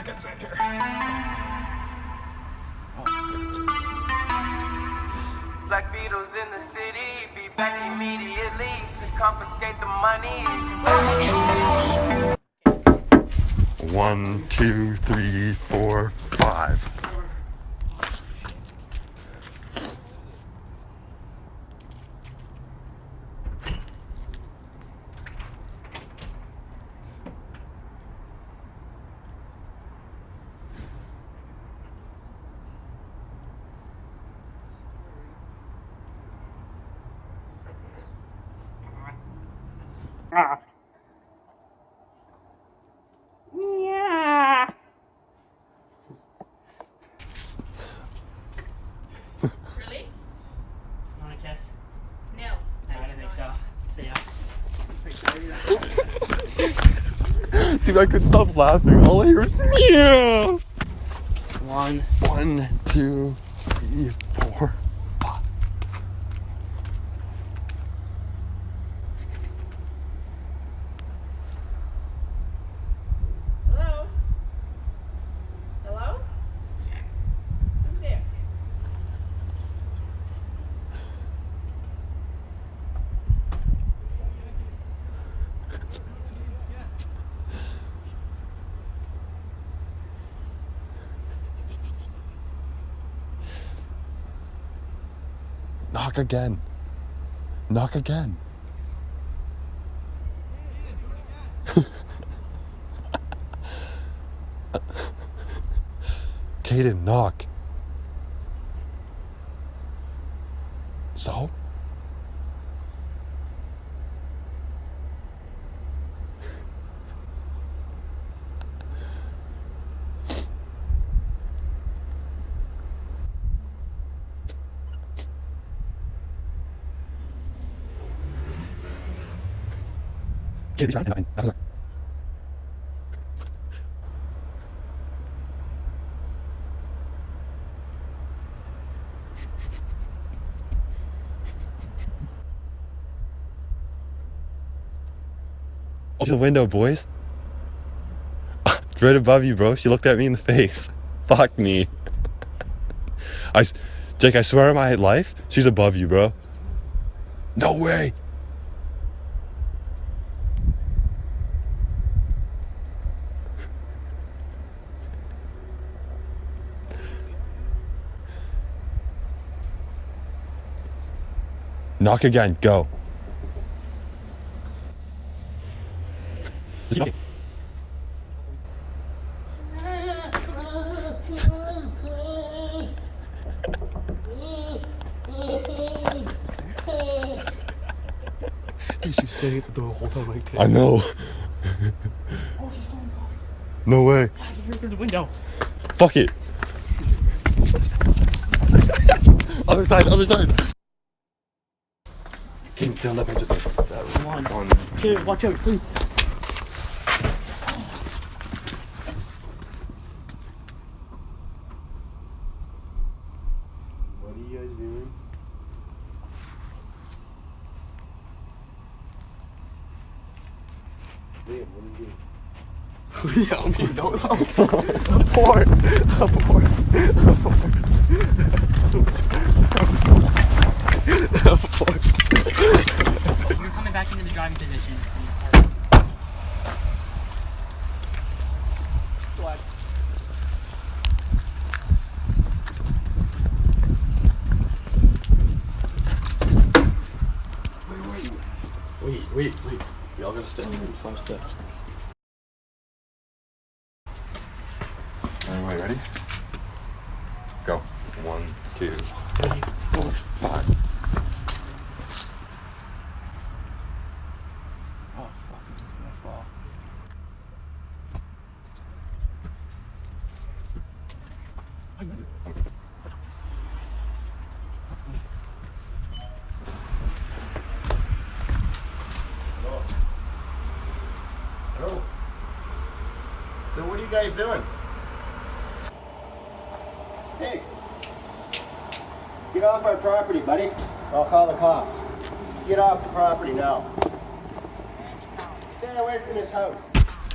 seconds in here. Black Beatles in the city, be back immediately to confiscate the monies. 1, 2, 3, 4, 5. Yeah. Really? You want a kiss? No. No, I didn't think so. So yeah. Dude, I couldn't stop laughing. All I hear is yeah. 1. 1, 2, 3, 4, 5. Hello? Hello? Who's there? Knock again. Knock again. Caden, knock. So? Caden, he's right. Knock. Open the window, boys. It's right above you, bro. She looked at me in the face. Fuck me. Jake, I swear on my life, she's above you, bro. No way. Knock again. Go. Dude, she was standing at the door the whole time like this. I know. Oh, she's going. No way. I can hear her through the window. Fuck it. Other side, other side. Can you stand up and just like that? 1, 2, watch out, 3. What are you guys doing? Liam, what are you doing? Yeah, I mean, don't abort. Abort. You're coming back into the driving position. What? Wait. We all gotta stand here in 5 steps. Alright, ready? Go. 1, 2, 3, 4, 5. Oh, fuck. I'm gonna fall. Hello. So what are you guys doing? Hey, get off our property, buddy. I'll call the cops. Get off the property now. Stay away from this house.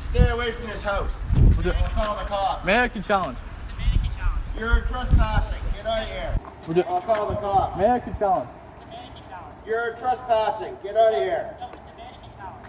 Stay away from this house. I'll call the cops. Mannequin challenge. You're trespassing. Get out of here. I'll call the cops. Mannequin challenge. You're trespassing. Get out of here.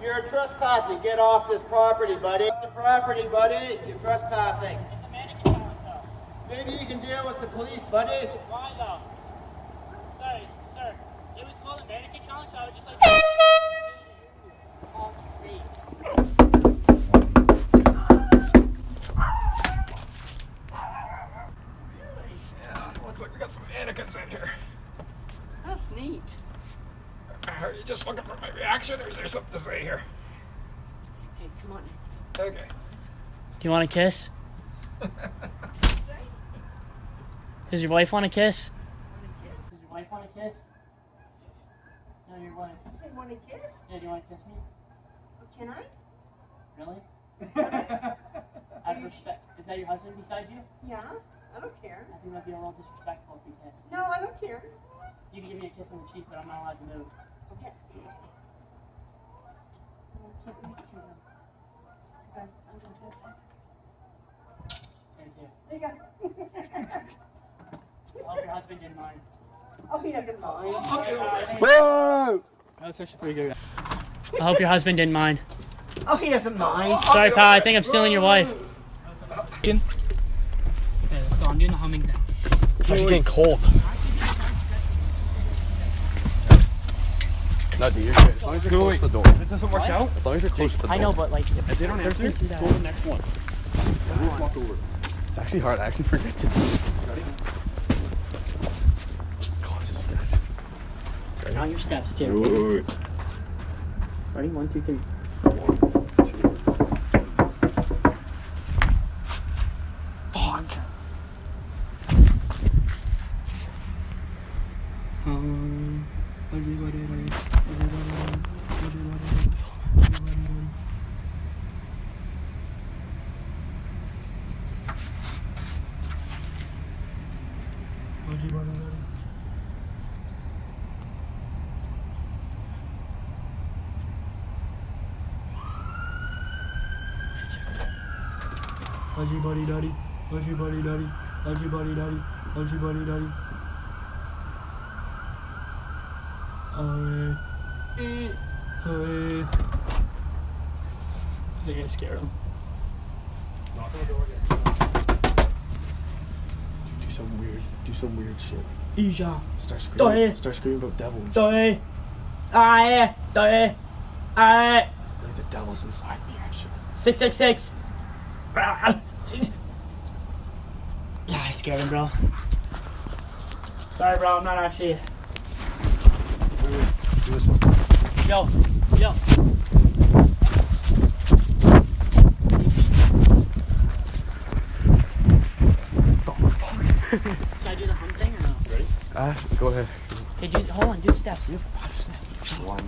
You're trespassing. Get off this property, buddy. Off the property, buddy. You're trespassing. It's a mannequin challenge, though. Maybe you can deal with the police, buddy. Why, though? Sorry, sir. It was called a mannequin challenge, so I would just like... Oh, sakes. Looks like we got some mannequins in here. That's neat. Are you just looking for my reaction, or is there something to say here? Hey, come on. Okay. Do you want a kiss? Does your wife want a kiss? Does your wife want a kiss? No, your wife. You want a kiss? Yeah, do you want to kiss me? Can I? Really? Out of respect. Is that your husband beside you? Yeah, I don't care. I think that'd be a little disrespectful if you kissed. No, I don't care. You can give me a kiss on the cheek, but I'm not allowed to move. Okay. Thank you. There you go. I hope your husband didn't mind. Oh, he doesn't mind. Whoa! That's actually pretty good. I hope your husband didn't mind. Oh, he doesn't mind. Sorry, pal. I think I'm stealing your wife. Okay, so I'm doing the humming thing. It's actually getting cold. No, dude, you're good. As long as you're close to the door. If it doesn't work out, As long as you're close to the door. I know, but like, if they don't answer, go to the next one. Walk over. It's actually hard. I actually forget to do it. Ready? God, it's a scratch. count your steps too. Wait. Ready? 1, 2, 3. Fuck. How's buddy daddy? How's buddy daddy? How's buddy daddy? How's buddy daddy? Hey. I think I scared him. Do some weird shit. Isha. Start screaming about devils. Like Like the devil's inside me and shit. 666. Yeah, I scared him, bro. Sorry, bro. I'm not actually. Do this one. Yo. Should I do the hum thing or no? Ready? Go ahead. Okay, hold on. Do the steps. 5 steps. 1, 2.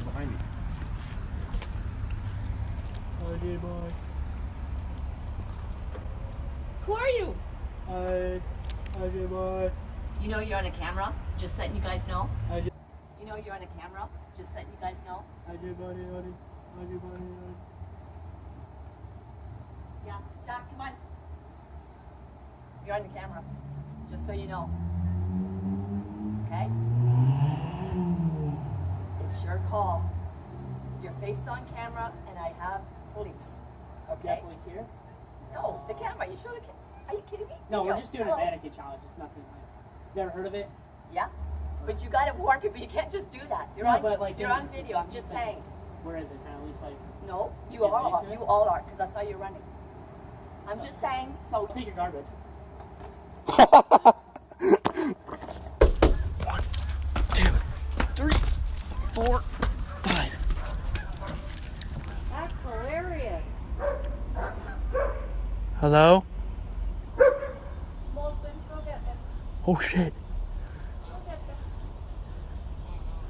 Behind me. Okay, boy. Who are you? Hi. Okay, boy. You know you're on a camera? Just letting you guys know. I do. You know you're on a camera? Just letting you guys know. I do, buddy. Yeah, Jack, come on. You're on the camera. Just so you know. Okay? It's your call. Your face is on camera and I have police. Okay? Police here? No, the camera. You show the camera. Are you kidding me? No, we're Video. just doing a Hello? mannequin challenge. It's nothing like. You ever heard of it? Yeah. But you gotta warn people. You can't just do that. You're No, on. but, like, you're on video. I'm just saying. Where is it? Can I at least like? No, you Get all into are. it? You all are, because I saw you running. I'm just saying. So Take your garbage. 2, 3, 4, 5. That's hilarious. Hello? Molson, go get them. Oh shit. Go get them.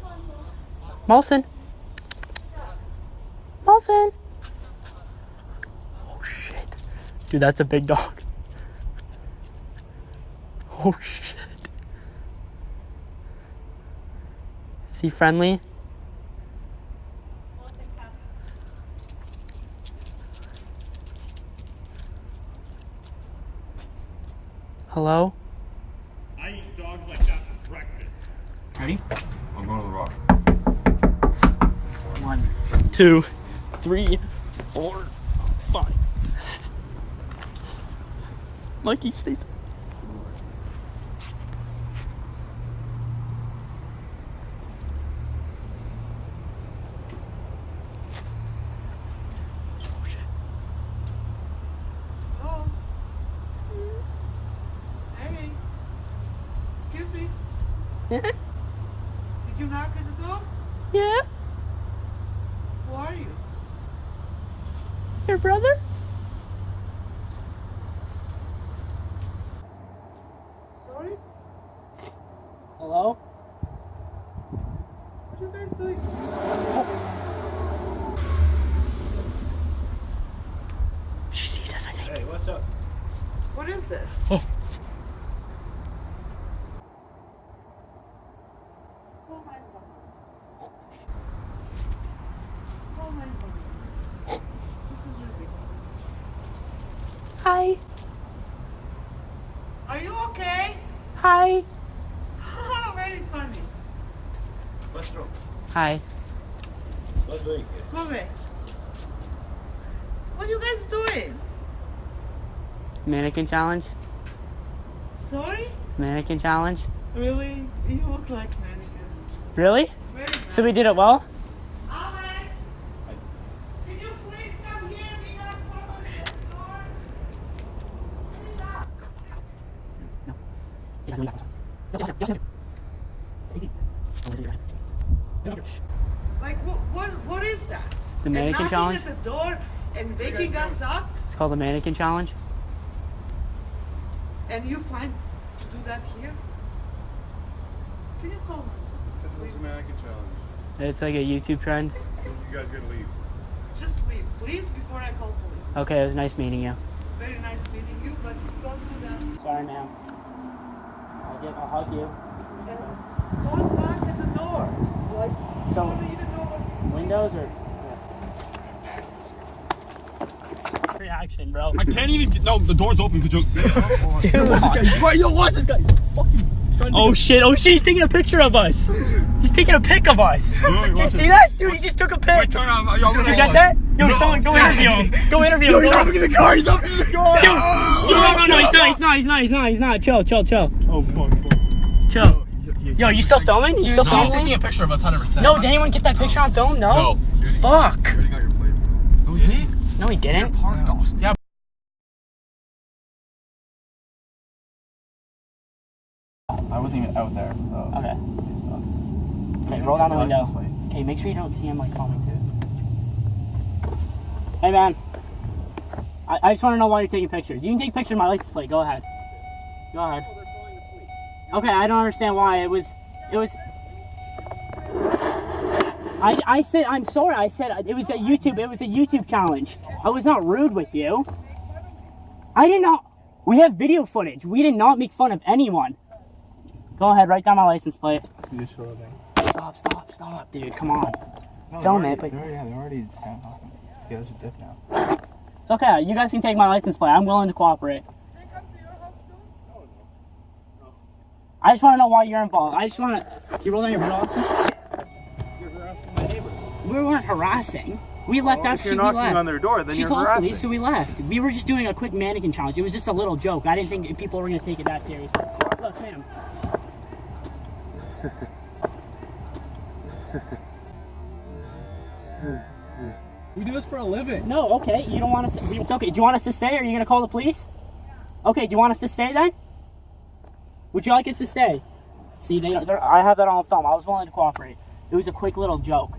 Come on, Molson. Molson. Oh shit. Dude, that's a big dog. Oh shit. Is he friendly? Hello? I eat dogs like that for breakfast. Ready? I'm going to the rock. 1, 2, 3, 4, 5. Mikey, stay. Hello? Hey. Excuse me. Did you knock at the door? Yeah? Who are you? Your brother? Sorry? Hello? What are you guys doing? She sees us, I think. Hey, what's up? What is this? Oh. Oh my god. Oh my god. This is ridiculous. Hi. Are you okay? Hi. Very funny. What's wrong? Hi. What's doing here? Come here. What are you guys doing? Mannequin challenge? Sorry? Mannequin challenge? Really? You look like mannequin. Really? Very nice. So we did it well? Alex! Can you please come here? We got someone at the door. Hurry up. Like, what is that? The mannequin and challenge? knocking at the door and waking us up, It's called the mannequin challenge. and you find to do that here? Can you call me? It's a mannequin challenge. It's like a YouTube trend. You guys gotta leave. Just leave, please, before I call police. Okay, it was nice meeting you. Very nice meeting you, but don't do that. Sorry, ma'am. I'll hug you. And don't knock at the door. Like, you So- don't even know what. Windows or? Reaction, bro. I can't even get. No, the door's open because you're. Dude. What's this guy? Why, yo, what's this guy? He's fucking. Oh shit, he's taking a picture of us. He's taking a pic of us. Did you see that? Dude, he just took a pic. Wait, turn on. Yo, Did you get that? Yo, someone go interview him. Go interview him. Yo, he's hopping in the car. He's hopping in the car. Dude, no, he's not. Chill. Oh, fuck. Chill. Yo, you still filming? You still He's filming? taking a picture of us 100%. No, did anyone get that picture on film? No? Fuck. You already got your plate. Oh, did he? No, he didn't. Yeah. I wasn't even out there, so. Okay. Okay, roll down the window. Okay, make sure you don't see him like filming too. Hey man. I just want to know why you're taking pictures. You can take pictures of my license plate. Go ahead. Go ahead. Okay, I don't understand why. It was. I said I'm sorry. I said it was a YouTube challenge. I was not rude with you. I did not. We have video footage. We did not make fun of anyone. Go ahead, write down my license plate. You just feel it. Stop, dude. Come on. No, Film it, but they're already sound talking. Let's get us a dip now. it's okay. You guys can take my license plate. I'm willing to cooperate. I just want to know why you're involved. I just want to. Can you roll down your window, officer? You're harassing my neighbors. We weren't harassing. We left after If you're knocking on their door, then she you're told us to harassing. leave, so we left. We were just doing a quick mannequin challenge. It was just a little joke. I didn't think people were going to take it that seriously. Look, ma'am. We do this for a living. No, okay. You don't want us to... It's okay. Do you want us to stay, or are you going to call the police? Okay, do you want us to stay then? Would you like us to stay? See, I have that on film. I was willing to cooperate. It was a quick little joke.